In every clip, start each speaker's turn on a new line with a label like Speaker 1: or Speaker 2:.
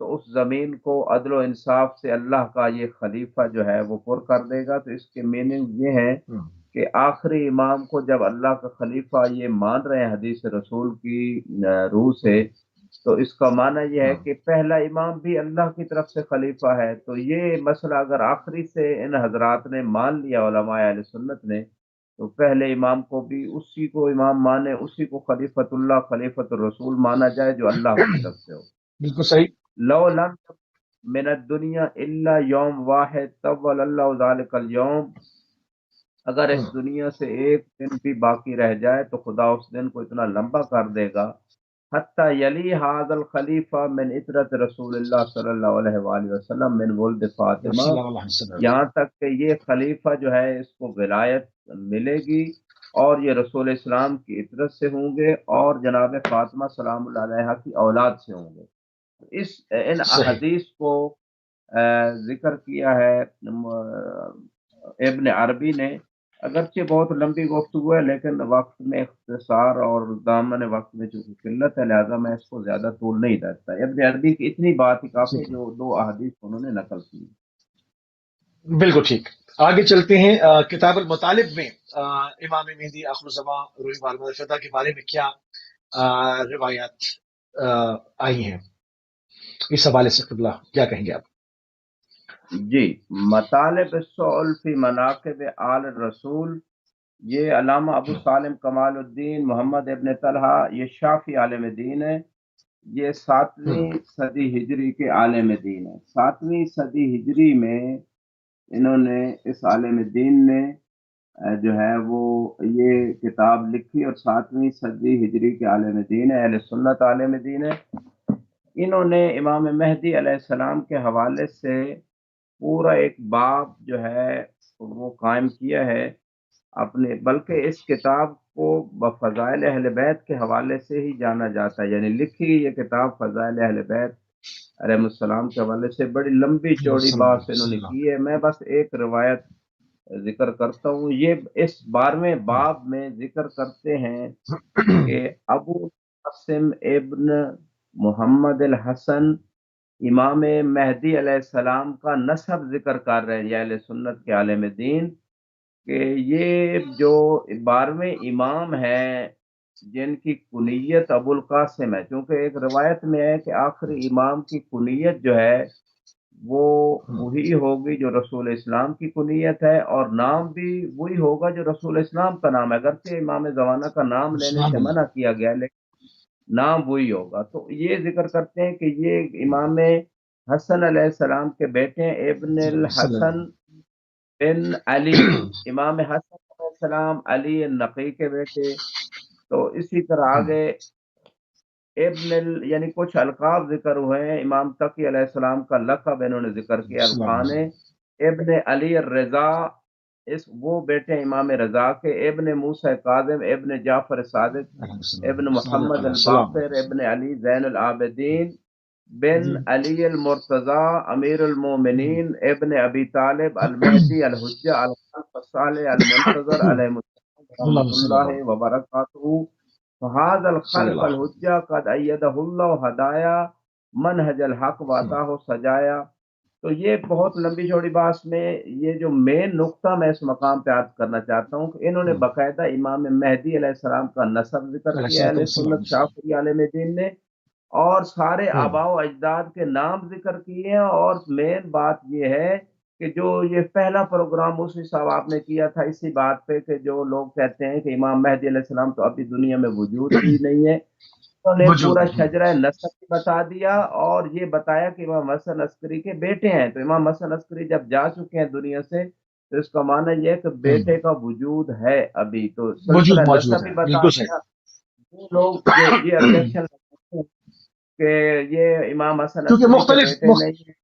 Speaker 1: تو اس زمین کو عدل و انصاف سے اللہ کا یہ خلیفہ جو ہے وہ پر کر دے گا۔ تو اس کے میننگ یہ ہے کہ آخری امام کو جب اللہ کا خلیفہ یہ مان رہے ہیں حدیث رسول کی روح سے، تو اس کا معنی یہ ہے کہ پہلا امام بھی اللہ کی طرف سے خلیفہ ہے۔ تو یہ مسئلہ اگر آخری سے ان حضرات نے مان لیا، علماء اہل سنت نے، تو پہلے امام کو بھی اسی کو امام مانے، اسی کو خلیفۃ اللہ خلیفۃ الرسول مانا جائے جو اللہ کی طرف سے ہو۔
Speaker 2: بالکل صحیح.
Speaker 1: لو لم من الدنیا الا یوم واحد طول اللہ ذلک اليوم، اگر اس دنیا سے ایک دن بھی باقی رہ جائے تو خدا اس دن کو اتنا لمبا کر دے گا، حتی یلی هذا الخلیفہ من عطرت رسول اللہ صلی اللہ علیہ وآلہ وسلم من ولد فاطمہ،
Speaker 2: صلی اللہ علیہ وسلم.
Speaker 1: یہاں تک کہ یہ خلیفہ جو ہے اس کو ولایت ملے گی اور یہ رسول اسلام کی عطرت سے ہوں گے اور جناب فاطمہ سلام اللہ علیہ کی اولاد سے ہوں گے۔ ان
Speaker 2: صحیح.
Speaker 1: احادیث کو ذکر کیا ہے ابن عربی نے، اگرچہ بہت لمبی گفتگو ہے لیکن وقت میں اختصار اور دامن وقت میں چونکہ قلت ہے لہذا میں اس کو زیادہ طول نہیں دیتا۔ ابن عربی کی اتنی بات ہی کافی ہے جو دو احادیث انہوں نے نقل کی۔
Speaker 2: بالکل ٹھیک. آگے چلتے ہیں. کتاب المطالب میں امام مہدی آخر الزمان روح معلومات الفدا کے بارے میں کیا روایات آئی ہیں، اس حوالے سے قبلہ کیا کہیں گے آپ؟
Speaker 1: جی، مطالب السؤل فی مناقب آل الرسول، یہ علامہ ابو سالم کمال الدین محمد ابن طلحہ، یہ شافعی عالم دین ہے، یہ 7ویں صدی ہجری کے عالم دین ہے۔ 7ویں صدی ہجری میں انہوں نے، اس عالم دین نے جو ہے وہ یہ کتاب لکھی، اور 7ویں صدی ہجری کے عالم دین ہے، اہل سنت عالم دین ہے۔ انہوں نے امام مہدی علیہ السلام کے حوالے سے پورا ایک باب جو ہے وہ قائم کیا ہے اپنے، بلکہ اس کتاب کو بفضائل اہل بیت کے حوالے سے ہی جانا جاتا ہے، یعنی لکھی یہ کتاب فضائل اہل بیت علیہ السلام کے حوالے سے بڑی لمبی چوڑی بات انہوں نے کی ہے۔ میں بس ایک روایت ذکر کرتا ہوں۔ یہ اس 12ویں باب میں ذکر کرتے ہیں کہ ابو قاسم ابن محمد الحسن امام مہدی علیہ السلام کا نسب ذکر کر رہے ہیں یہ اہل سنت کے عالم دین، کہ یہ جو 12ویں امام ہیں جن کی کنیت ابو القاسم ہے، چونکہ ایک روایت میں ہے کہ آخری امام کی کنیت جو ہے وہ وہی ہوگی جو رسول اسلام کی کنیت ہے، اور نام بھی وہی ہوگا جو رسول اسلام کا نام ہے، اگرچہ امام زمانہ کا نام لینے سے منع کیا گیا لیکن نام وہی ہوگا۔ تو یہ ذکر کرتے ہیں کہ یہ امام حسن علیہ السلام کے بیٹے ہیں، ابن الحسن بن علی، امام حسن علیہ السلام علی النقی کے بیٹے۔ تو اسی طرح آگے یعنی کچھ القاب ذکر ہوئے ہیں۔ امام تقی علیہ السلام کا لقب انہوں نے ذکر کیا الخان ہے۔ ابن علی الرضا، وہ بیٹے امام رضا کے، ابن موسیٰ کاظم، ابن جعفر صادق، ابن محمد الباقر، ابن علی زین العابدین، بن علی المرتضی امیر المومنین، ابن ابی طالب المہدی الحجہ الخلف الصالح المنتظر علیہ رحمۃ اللہ وبرکاتہ، فہذا الخلف الحجہ قد ایدہ اللہ ہدایا منہج الحق وعطاہ سجایا۔ تو یہ بہت لمبی چوڑی بات میں یہ جو مین نقطہ میں اس مقام پہ عرض کرنا چاہتا ہوں کہ انہوں نے باقاعدہ امام مہدی علیہ السلام کا نسب ذکر کیا اہل سنت شافعی عالم دین نے، اور سارے آباء و اجداد کے نام ذکر کیے ہیں، اور مین بات یہ ہے کہ جو یہ پہلا پروگرام موسوی صاحب آپ نے کیا تھا اسی بات پہ کہ جو لوگ کہتے ہیں کہ امام مہدی علیہ السلام تو ابھی دنیا میں وجود ہی نہیں ہے، انہوں نے پورا شجرہ نسب بتا دیا اور یہ بتایا کہ امام حسن عسکری کے بیٹے ہیں۔ تو امام حسن عسکری جب جا چکے ہیں دنیا سے تو اس کا معنی یہ ہے کہ بیٹے کا وجود ہے ابھی، تو سلسلہ نسب بھی بتا دیا۔ وہ لوگ جو یہ objection کہ یہ امام حسن عسکری کے بیٹے نہیں ہیں،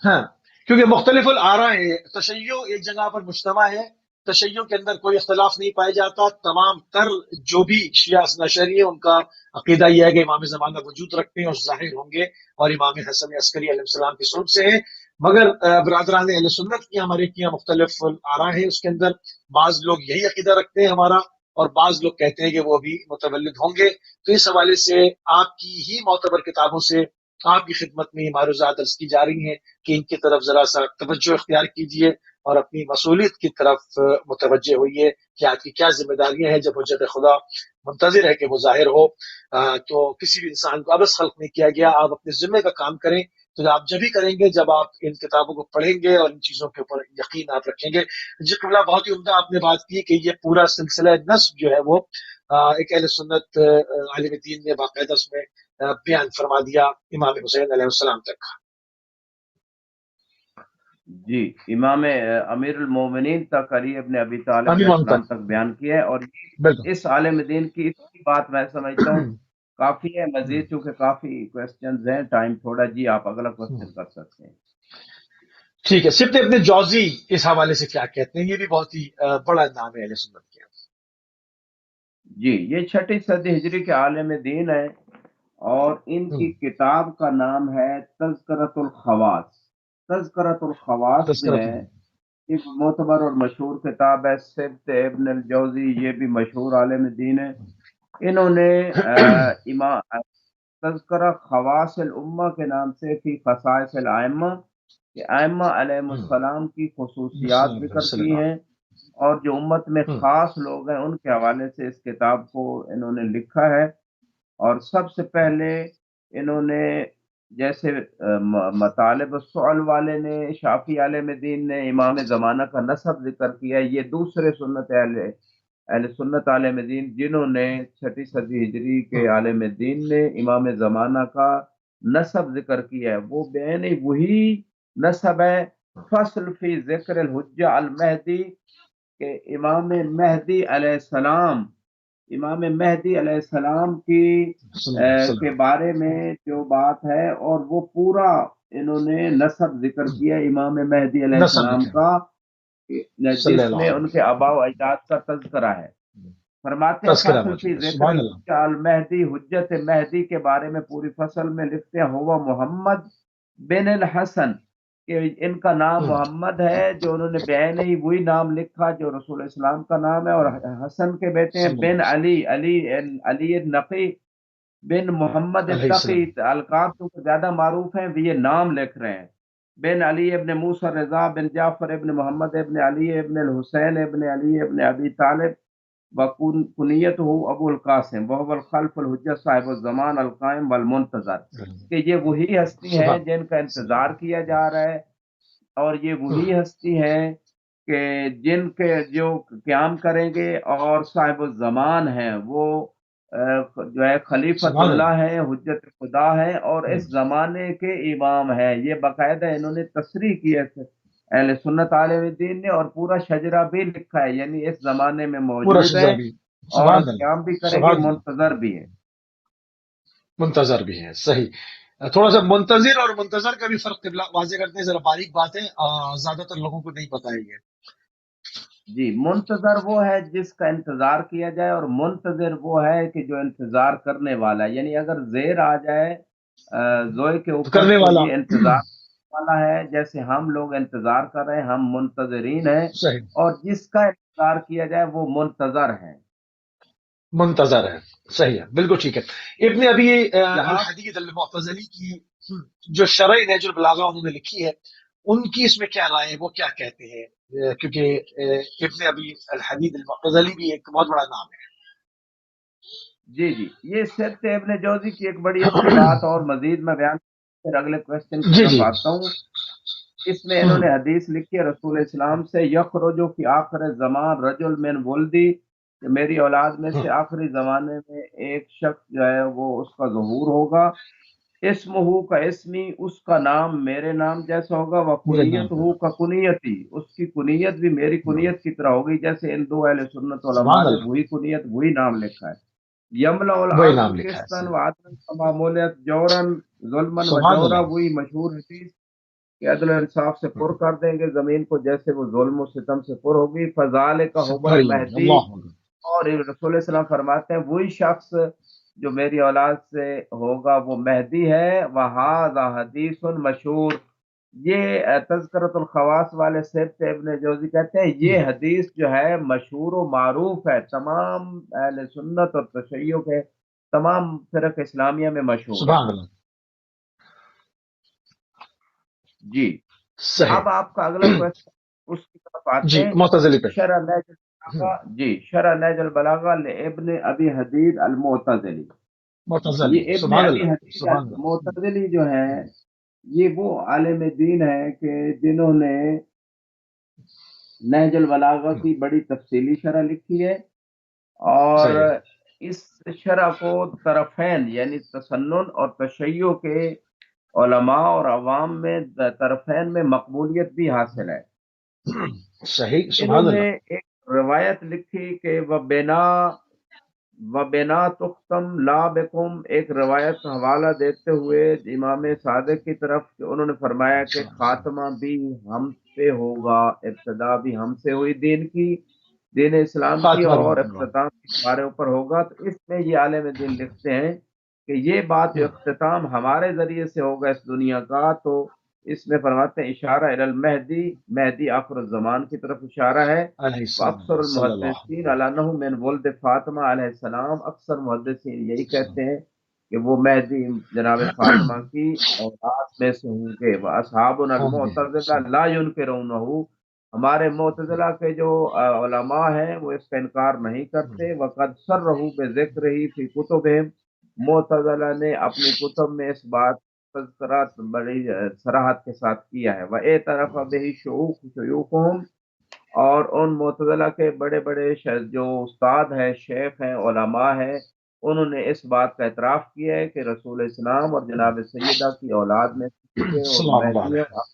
Speaker 2: ہاں، کیونکہ مختلف الآراء ہے، تشیع ایک جگہ پر مجتمع ہے، تشیع کے اندر کوئی اختلاف نہیں پایا جاتا، تمام تر جو بھی شیعہ اثنا عشری ہے ان کا عقیدہ یہ ہے کہ امام زمانہ وجود رکھتے ہیں اور ظاہر ہوں گے اور امام حسن عسکری علیہ السلام کی صحبت سے ہیں۔ مگر برادران اہل سنت کی ہمارے کیا مختلف آراء ہیں، اس کے اندر بعض لوگ یہی عقیدہ رکھتے ہیں ہمارا، اور بعض لوگ کہتے ہیں کہ وہ بھی متولد ہوں گے۔ تو اس حوالے سے آپ کی ہی معتبر کتابوں سے آپ کی خدمت میں یہ معروضات عرض کی جا رہی ہیں کہ ان کی طرف ذرا سا توجہ اختیار کیجیے اور اپنی مصولیت کی طرف متوجہ ہوئیے کہ آپ کی کیا ذمہ داریاں ہیں جب حجت خدا منتظر ہے کہ وہ ظاہر ہو۔ تو کسی بھی انسان کو عبث خلق نہیں کیا گیا، آپ اپنے ذمے کا کام کریں، تو آپ جب ہی کریں گے جب آپ ان کتابوں کو پڑھیں گے اور ان چیزوں کے اوپر یقین آپ رکھیں گے۔ جی قبلہ، بہت ہی عمدہ آپ نے بات کی کہ یہ پورا سلسلہ نسب جو ہے وہ ایک اہل سنت عالم دین نے باقاعدہ اس میں بیان فرما دیا امام حسین علیہ السلام تک۔
Speaker 1: جی، امام امیر المومنین تک علی ابن ابی طالب
Speaker 2: امین
Speaker 1: علیہ
Speaker 2: وان
Speaker 1: السلام
Speaker 2: تک،
Speaker 1: تک بیان کیا ہے، اور
Speaker 2: بالکل۔
Speaker 1: اس عالم دین کی اتنی بات میں سمجھتا ہوں کافی ہے، مزید چونکہ کافی کوسچنز ہیں، ٹائم تھوڑا، جی آپ اگلا کوسچن کر سکتے ہیں۔
Speaker 2: ٹھیک ہے، سبط ابن جوزی اس حوالے سے کیا کہتے ہیں؟ یہ بھی بہت ہی بڑا نام ہے اہل سنت کے۔
Speaker 1: جی، یہ 6 صدی ہجری کے عالم دین ہیں، اور ان کی کتاب کا نام ہے تذکرۃ الخواص۔ تذکرۃ الخواص جو
Speaker 2: تذکرۃ
Speaker 1: ہے ایک معتبر اور مشہور کتاب ہے، سبط ابن الجوزی یہ بھی مشہور عالم دین ہے۔ انہوں نے امام تذکرہ خواص الامہ کے نام سے فی خصائص الائمہ، کہ ائمہ علیہ السلام کی خصوصیات ذکر
Speaker 2: صلی
Speaker 1: کی
Speaker 2: اللہ
Speaker 1: ہیں، اور جو امت میں
Speaker 2: علیہ
Speaker 1: خاص لوگ ہیں ان کے حوالے سے اس کتاب کو انہوں نے لکھا ہے۔ اور سب سے پہلے انہوں نے جیسے مطالب السؤال والے نے، شافی عالم دین نے امام زمانہ کا نسب ذکر کیا ہے، یہ دوسرے سنت اہل سنت عالم دین جنہوں نے 6 صدی ہجری کے عالم دین نے امام زمانہ کا نسب ذکر کیا ہے، وہ بین وہی نسب ہے۔ فصل فی ذکر الحجہ المہدی، کہ امام مہدی علیہ السلام کی کے
Speaker 2: وسلم۔
Speaker 1: بارے میں جو بات ہے، اور وہ پورا انہوں نے نسب ذکر کیا امام مہدی علیہ
Speaker 2: نسب
Speaker 1: السلام
Speaker 2: لکھا
Speaker 1: کا،
Speaker 2: صلی
Speaker 1: جس
Speaker 2: اللہ
Speaker 1: میں
Speaker 2: علیہ
Speaker 1: ان کے
Speaker 2: وسلم۔
Speaker 1: آباء و اجداد کا تذکرہ ہے۔ فرماتے ہیں
Speaker 2: تذکرہ
Speaker 1: فصل فی
Speaker 2: موجود ہے،
Speaker 1: ذکر
Speaker 2: سبحان اللہ۔
Speaker 1: الحجہ المہدی، حجت مہدی کے بارے میں پوری فصل میں لکھتے ہیں، ہوا محمد بن الحسن، کہ ان کا نام محمد ہے، جو انہوں نے بعین ہی وہی نام لکھا جو رسول اسلام کا نام ہے، اور حسن کے بیٹے ہیں
Speaker 2: صلی
Speaker 1: بن
Speaker 2: اللہ
Speaker 1: علی النقی بن محمد
Speaker 2: علیہ
Speaker 1: التقی،
Speaker 2: السلام۔
Speaker 1: القاب تو زیادہ معروف ہیں، یہ نام لکھ رہے ہیں۔ بن علی ابن موسیٰ رضا بن جعفر ابن محمد ابن علی ابن الحسین ابن علی ابن ابی طالب، کنیت ہو ابو القاسم، وهو الخلف الحجہ صاحب الزمان القائم والمنتظر، کہ یہ وہی ہستی ہیں
Speaker 2: سبحان
Speaker 1: جن کا انتظار کیا جا رہا ہے، اور یہ وہی ہستی ہیں کہ جن کے جو قیام کریں گے، اور صاحب الزمان ہیں، وہ جو ہے خلیفت
Speaker 2: سبحان
Speaker 1: اللہ
Speaker 2: اللہ۔
Speaker 1: ہیں، حجت خدا ہیں، اور اس زمانے کے امام ہیں۔ یہ باقاعدہ انہوں نے تصریح کی ہے اہل سنت عالم دین نے، اور پورا شجرہ بھی لکھا ہے، یعنی اس زمانے میں
Speaker 2: پورا
Speaker 1: موجود
Speaker 2: شجرا
Speaker 1: ہیں،
Speaker 2: بھی،
Speaker 1: اور
Speaker 2: سبحان اللہ،
Speaker 1: قیام بھی کریں گے،
Speaker 2: سبحان اللہ۔
Speaker 1: منتظر بھی ہیں۔
Speaker 2: منتظر بھی ہے، صحیح۔ تھوڑا سا منتظر اور منتظر کا بھی فرق قبلہ واضح کرتے ہیں، ذرا باریک بات ہے، زیادہ تر لوگوں کو نہیں پتہ ہے یہ۔
Speaker 1: جی، منتظر وہ ہے جس کا انتظار کیا جائے، اور منتظر وہ ہے کہ جو انتظار کرنے والا ہے، یعنی اگر زیر آ جائے زوئے کے
Speaker 2: تو
Speaker 1: اوپر،
Speaker 2: کرنے
Speaker 1: تو
Speaker 2: والا
Speaker 1: یہ انتظار والا ہے، جیسے ہم لوگ انتظار کر رہے ہیں، ہم منتظرین ہیں،
Speaker 2: صحیح،
Speaker 1: اور جس کا انتظار کیا جائے وہ منتظر ہے۔
Speaker 2: منتظر ہے، صحیح ہے، بالکل ٹھیک ہے۔ ابن ابی
Speaker 1: یہاں
Speaker 2: الحدید المعتزلی کی جو شرح نہج البلاغہ انہوں نے لکھی ہے، ان کی اس میں کیا رائے ہے، وہ کیا کہتے ہیں؟ کیونکہ ابن ابی الحدید المعتزلی بھی ایک بہت بڑا نام
Speaker 1: جی جی، یہ سبط ابن جوزی کی ایک بڑی اچھی بات، اور مزید میں بیان پھر اگلے کوشچن کی
Speaker 2: جی
Speaker 1: طرف
Speaker 2: جی۔
Speaker 1: آتا ہوں۔ اس میں انہوں نے حدیث لکھی ہے رسول اسلام سے، یخرج فی آخر زمان رجل من ولدی، کہ میری اولاد میں سے آخری زمانے میں ایک شخص جو ہے وہ اس کا ظہور ہوگا، اسمہ کا اسمی، اس کا نام میرے نام جیسا ہوگا، وہ
Speaker 2: میرے نام
Speaker 1: کنیت ہو کا کنیتی، اس کی کنیت بھی میری کنیت کی طرح ہوگی، جیسے ان دو اہل سنت علماء
Speaker 2: سبحان
Speaker 1: نے
Speaker 2: اللہ،
Speaker 1: وہی کنیت وہی نام لکھا ہے۔ یملا
Speaker 2: وہی
Speaker 1: الارض
Speaker 2: نام لکھا ہے،
Speaker 1: قسطن
Speaker 2: صحیح۔
Speaker 1: و عدلا کما مولت جورن ظلمن و
Speaker 2: سبحان
Speaker 1: جورا،
Speaker 2: اللہ،
Speaker 1: وہی مشہور حدیث کہ عدل و انصاف سے پر کر دیں گے زمین کو، جیسے وہ ظلم و ستم سے پر ہوگی۔ فضال کا حب المہدی،
Speaker 2: اللہ،
Speaker 1: اور رسول اللہ صلی اللہ علیہ وسلم فرماتے ہیں وہی شخص جو میری اولاد سے ہوگا وہ مہدی ہے۔ وہذا حدیث مشہور، یہ تذکرۃ الخواص والے سبط ابن جوزی کہتے ہیں یہ حدیث جو ہے مشہور و معروف ہے، تمام اہل سنت اور تشیع کے تمام فرق اسلامیہ میں مشہور ہے۔
Speaker 2: سبحان اللہ۔
Speaker 1: جی
Speaker 2: صحیح.
Speaker 1: اب آپ کا اگلا کوشچن اس کی طرف آتے
Speaker 2: جی
Speaker 1: ہیں.
Speaker 2: معتزلی پہ.
Speaker 1: شرح نہج البلاغہ، جی شرح نہج البلاغہ لابن ابی حدید المعتزلی.
Speaker 2: معتزلی
Speaker 1: یہ ابن
Speaker 2: سبحان
Speaker 1: ابی
Speaker 2: اللہ
Speaker 1: حدید
Speaker 2: سبحان اللہ.
Speaker 1: المعتزلی جو ہیں، یہ وہ عالم دین ہے کہ جنہوں نے نہج البلاغہ کی بڑی تفصیلی شرح لکھی ہے، اور
Speaker 2: صحیح.
Speaker 1: اس شرح کو طرفین یعنی تسنن اور تشیع کے علماء اور عوام میں طرفین میں مقبولیت بھی حاصل ہے.
Speaker 2: صحیح
Speaker 1: انہوں
Speaker 2: سبحان
Speaker 1: نے
Speaker 2: اللہ.
Speaker 1: ایک روایت لکھی کہ و بنا تختم لا بکم، ایک روایت کا حوالہ دیتے ہوئے امام صادق کی طرف کہ انہوں نے فرمایا کہ خاتمہ بھی ہم پہ ہوگا، ابتدا بھی ہم سے ہوئی دین اسلام کی،
Speaker 2: خاتمہ بھی
Speaker 1: اور
Speaker 2: ہوگا.
Speaker 1: اختتام ہمارے اوپر ہوگا. تو اس میں یہ عالم دین لکھتے ہیں کہ یہ بات جو اختتام ہمارے ذریعے سے ہوگا اس دنیا کا، تو اس میں فرماتے ہیں اشارہ الی المہدی، مہدی آخر الزمان کی طرف اشارہ ہے.
Speaker 2: علیہ
Speaker 1: اکثر
Speaker 2: السلام صلی اللہ
Speaker 1: المحدثین علی انہ من ولد فاطمہ علیہ السلام، اکثر محدثین یہی کہتے ہیں کہ وہ مہدی جناب فاطمہ کی اولاد میں سے ہوں گے. واصحابنا
Speaker 2: ہوں گے.
Speaker 1: المعتزلہ لا ينکرونہ، ہمارے معتزلہ کے جو علماء ہیں وہ اس کا انکار نہیں کرتے. وقد صرحوا بذکرہ فی کتبہم، معتزلہ نے اپنی کتب میں اس بات تذکرہ بڑی صراحت کے ساتھ کیا ہے. واعترف بہ شیوخہم، اور ان معتزلہ کے بڑے بڑے جو استاد ہیں، شیخ ہیں، علماء ہیں، انہوں نے اس بات کا اعتراف کیا ہے کہ رسول اسلام اور جناب سیدہ کی اولاد میں سے ہوں گے، اور
Speaker 2: صلی اللہ
Speaker 1: مہدی
Speaker 2: علیہ.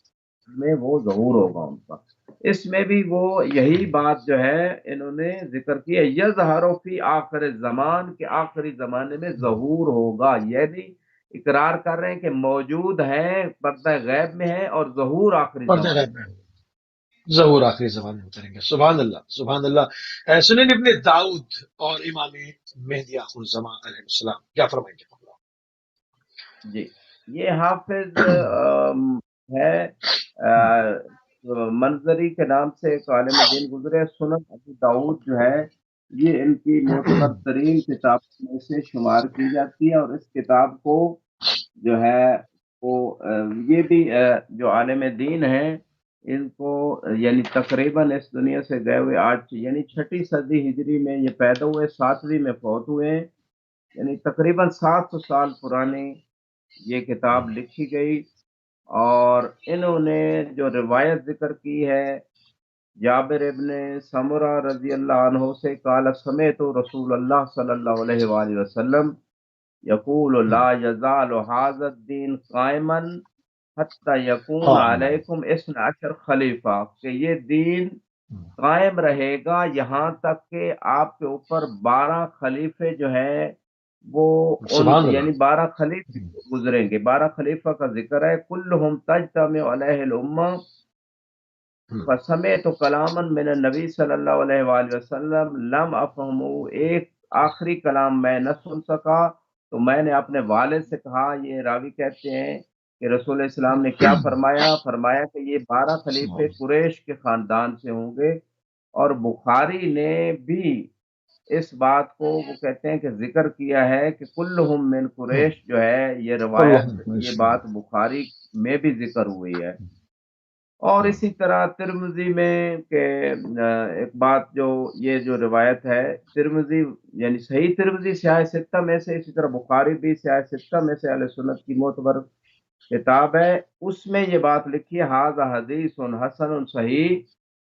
Speaker 1: میں وہ ظہور ہوگا ان کا. اس میں بھی وہ یہی بات جو ہے انہوں نے ذکر کی ہے، یظہر فی آخر زمان، کے آخری زمانے میں ظہور ہوگا. یعنی اقرار کر رہے ہیں کہ موجود ہیں، پردہ غیب میں ہے، اور ظہور آخری
Speaker 2: پردہ
Speaker 1: زمانے
Speaker 2: غیب
Speaker 1: میں.
Speaker 2: میں ظہور آخری زمان میں اتریں گے. سبحان اللہ سبحان اللہ. سنن ابن داؤد اور امام مہدی آخر الزمان علیہ السلام کیا فرمائیں گے؟
Speaker 1: جی یہ حافظ ہے، منظری کے نام سے ایک عالم دین گزرے. سنن ابو داؤد جو ہے یہ ان کی معتبر ترین کتاب میں سے شمار کی جاتی ہے، اور اس کتاب کو جو ہے وہ یہ بھی جو عالم دین ہیں ان کو یعنی تقریباً اس دنیا سے گئے ہوئے آج یعنی 6 صدی ہجری میں یہ پیدا ہوئے، 7ویں میں فوت ہوئے ہیں. یعنی تقریباً 700 سال پرانی یہ کتاب لکھی گئی. اور انہوں نے جو روایت ذکر کی ہے جابر ابن سمرہ رضی اللہ عنہ سے، قال سمعت رسول اللہ صلی اللہ علیہ وآلہ وسلم یقول لا یزال هذا الدین قائما حتی یکون
Speaker 2: قائم.
Speaker 1: علیکم 12 خلیفہ، کہ یہ دین قائم رہے گا یہاں تک کہ آپ کے اوپر 12 خلیفے جو ہیں وہ ان
Speaker 2: سبحان اللہ.
Speaker 1: یعنی 12 خلیفے گزریں گے. 12 خلیفہ کا ذکر ہے. کلہم تجتمع علیہ الامہ، فسمعت کلاما من النبی صلی اللہ علیہ وآلہ وسلم لم افہمو، ایک آخری کلام میں نہ سن سکا تو میں نے اپنے والد سے کہا. یہ راوی کہتے ہیں کہ رسول اسلام نے کیا فرمایا؟ فرمایا کہ یہ 12 خلیفے قریش کے خاندان سے ہوں گے. اور بخاری نے بھی اس بات کو وہ کہتے ہیں کہ ذکر کیا ہے کہ کلہم من قریش جو ہے، یہ روایت یہ بات بخاری میں بھی ذکر ہوئی ہے. اور اسی طرح ترمذی میں کہ ایک بات جو یہ جو روایت ہے ترمذی یعنی صحیح ترمذی سیاہ ستہ میں سے، اسی طرح بخاری بھی سیاہ ستہ میں سے اہل سنت کی معتبر کتاب ہے. اس میں یہ بات لکھی ہے ھذا حدیث حسن صحیح،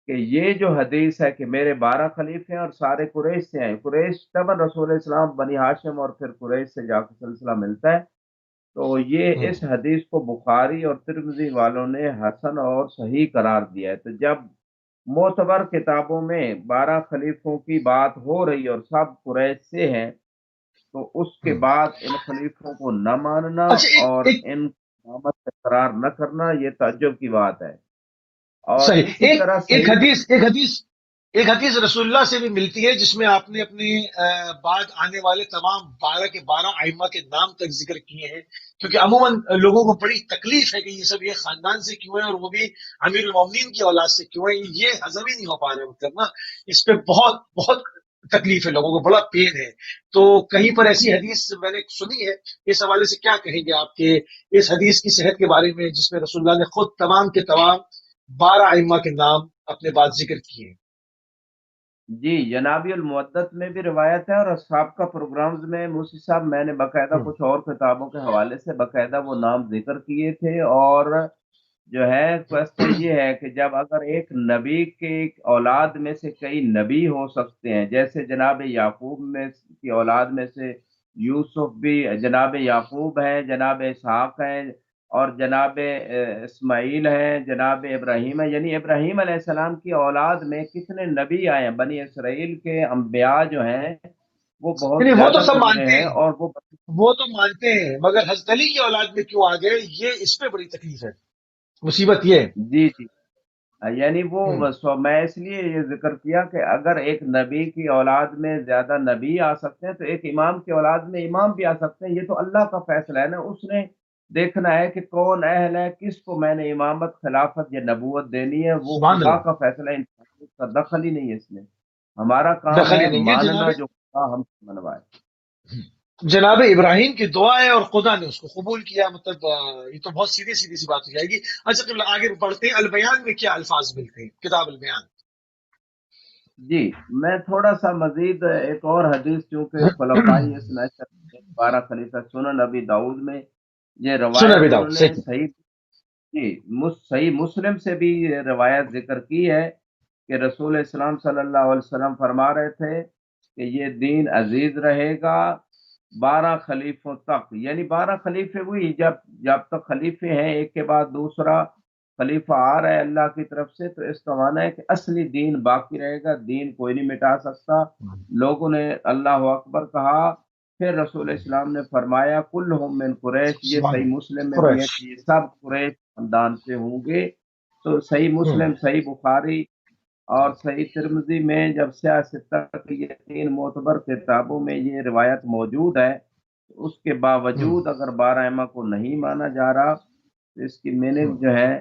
Speaker 1: کہ یہ جو حدیث ہے کہ میرے 12 خلیفے ہیں اور سارے قریش سے ہیں. قریش طبعا رسول اسلام بنی ہاشم اور پھر قریش سے جا کے سلسلہ ملتا ہے. تو یہ اس حدیث کو بخاری اور ترمذی والوں نے حسن اور صحیح قرار دیا ہے. تو جب معتبر کتابوں میں 12 خلیفوں کی بات ہو رہی اور سب قریش سے ہیں، تو اس کے بعد ان خلیفوں کو نہ ماننا
Speaker 2: اچھا
Speaker 1: اور
Speaker 2: ایک
Speaker 1: ان امامت سے قرار نہ کرنا یہ تعجب کی بات ہے. اور
Speaker 2: صحیح.
Speaker 1: اسی
Speaker 2: ایک
Speaker 1: طرح
Speaker 2: ایک
Speaker 1: صحیح.
Speaker 2: حدیث ایک حدیث ایک حدیث رسول اللہ سے بھی ملتی ہے جس میں آپ نے اپنے بعد آنے والے تمام 12 کے 12 ائمہ کے نام تک ذکر کیے ہیں، کیونکہ عموماً لوگوں کو بڑی تکلیف ہے کہ یہ سب یہ خاندان سے کیوں ہے اور وہ بھی امیر المومنین کی اولاد سے کیوں ہے. یہ ہضم ہی نہیں ہو پا رہے مطلب نا. اس پہ بہت بہت تکلیف ہے، لوگوں کو بڑا پین ہے. تو کہیں پر ایسی حدیث میں نے سنی ہے، اس حوالے سے کیا کہیں گے آپ کے اس حدیث کی صحت کے بارے میں، جس میں رسول اللہ نے خود تمام کے تمام 12 ائمہ کے نام اپنے بعد ذکر کیے؟
Speaker 1: جی، جنابی المعدت میں بھی روایت ہے، اور اصحاب کا پروگرامز میں موسی صاحب میں نے باقاعدہ
Speaker 2: ہوں،
Speaker 1: کچھ اور کتابوں کے حوالے سے باقاعدہ وہ نام ذکر کیے تھے. اور جو ہے کوشچن یہ ہے کہ جب اگر ایک نبی کے اولاد میں سے کئی نبی ہو سکتے ہیں، جیسے جناب یعقوب میں کی اولاد میں سے یوسف بھی جناب یعقوب ہیں، جناب اسحاق ہیں، اور جناب اسماعیل ہیں، جناب ابراہیم ہیں، یعنی ابراہیم علیہ السلام کی اولاد میں کتنے نبی آئے ہیں. بنی اسرائیل کے انبیاء جو ہیں وہ بہت
Speaker 2: نہیں وہ تو
Speaker 1: زیادہ
Speaker 2: سب
Speaker 1: گزرے
Speaker 2: مانتے
Speaker 1: ہیں،
Speaker 2: ہیں،
Speaker 1: اور وہ
Speaker 2: وہ تو مانتے ہیں، مگر حضرت علی کی اولاد میں کیوں آ گئے، یہ اس پہ بڑی تکلیف ہے، مصیبت یہ ہے.
Speaker 1: جی جی. یعنی
Speaker 2: ہوں،
Speaker 1: میں اس لیے یہ ذکر کیا کہ اگر ایک نبی کی اولاد میں زیادہ نبی آ سکتے ہیں تو ایک امام کی اولاد میں امام بھی آ سکتے ہیں. یہ تو اللہ کا فیصلہ ہے نا، اس نے دیکھنا ہے کہ کون اہل ہے، کس کو میں نے امامت، خلافت یا نبوت دینی ہے. وہ
Speaker 2: سبحان
Speaker 1: خدا
Speaker 2: اللہ.
Speaker 1: کا فیصلہ ہے، انسان کا دخل ہی نہیں ہے اس میں. ہمارا کام
Speaker 2: دخل
Speaker 1: ہے
Speaker 2: ہی نہیں ہے جناب.
Speaker 1: ماننا جو خدا ہم سے منوائے.
Speaker 2: جناب ابراہیم کی دعا ہے اور خدا نے اس کو قبول کیا، مطلب یہ تو بہت سیدھی سیدھی سی بات ہو جائے گی. اچھا قبلہ آگے بڑھتے ہیں، البیان میں کیا الفاظ ملتے ہیں، کتاب البیان؟
Speaker 1: جی، میں تھوڑا سا مزید ایک اور حدیث، چونکہ خلفائی اس نشر 12 خلیفہ سنن ابی داؤد میں یہ
Speaker 2: سنن
Speaker 1: روایت
Speaker 2: ابی
Speaker 1: انہوں
Speaker 2: داؤد
Speaker 1: نے
Speaker 2: صحیح.
Speaker 1: صحیح، جی، صحیح مسلم سے بھی یہ روایت ذکر کی ہے کہ رسول اسلام صلی اللہ علیہ وسلم فرما رہے تھے کہ یہ دین عزیز رہے گا 12 خلیفوں تک. یعنی 12 خلیفے ہوئی، جب تک خلیفے ہیں ایک کے بعد دوسرا خلیفہ آ رہا ہے اللہ کی طرف سے، تو اس کا معنی ہے کہ اصلی دین باقی رہے گا، دین کوئی نہیں مٹا سکتا. لوگوں نے اللہ اکبر کہا. پھر رسول اسلام نے فرمایا کلہم من قریش، یہ
Speaker 2: سبحان
Speaker 1: صحیح
Speaker 2: اللہ.
Speaker 1: مسلم میں بھی ہے
Speaker 2: قریش.
Speaker 1: کہ یہ سب قریش خاندان سے ہوں گے. تو صحیح مسلم، صحیح بخاری اور صحیح ترمذی میں جب سیاہ ستہ کی یہ 3 معتبر کتابوں میں یہ روایت موجود ہے، تو اس کے باوجود اگر 12 ائمہ کو نہیں مانا جا رہا تو اس کی میننگ جو ہے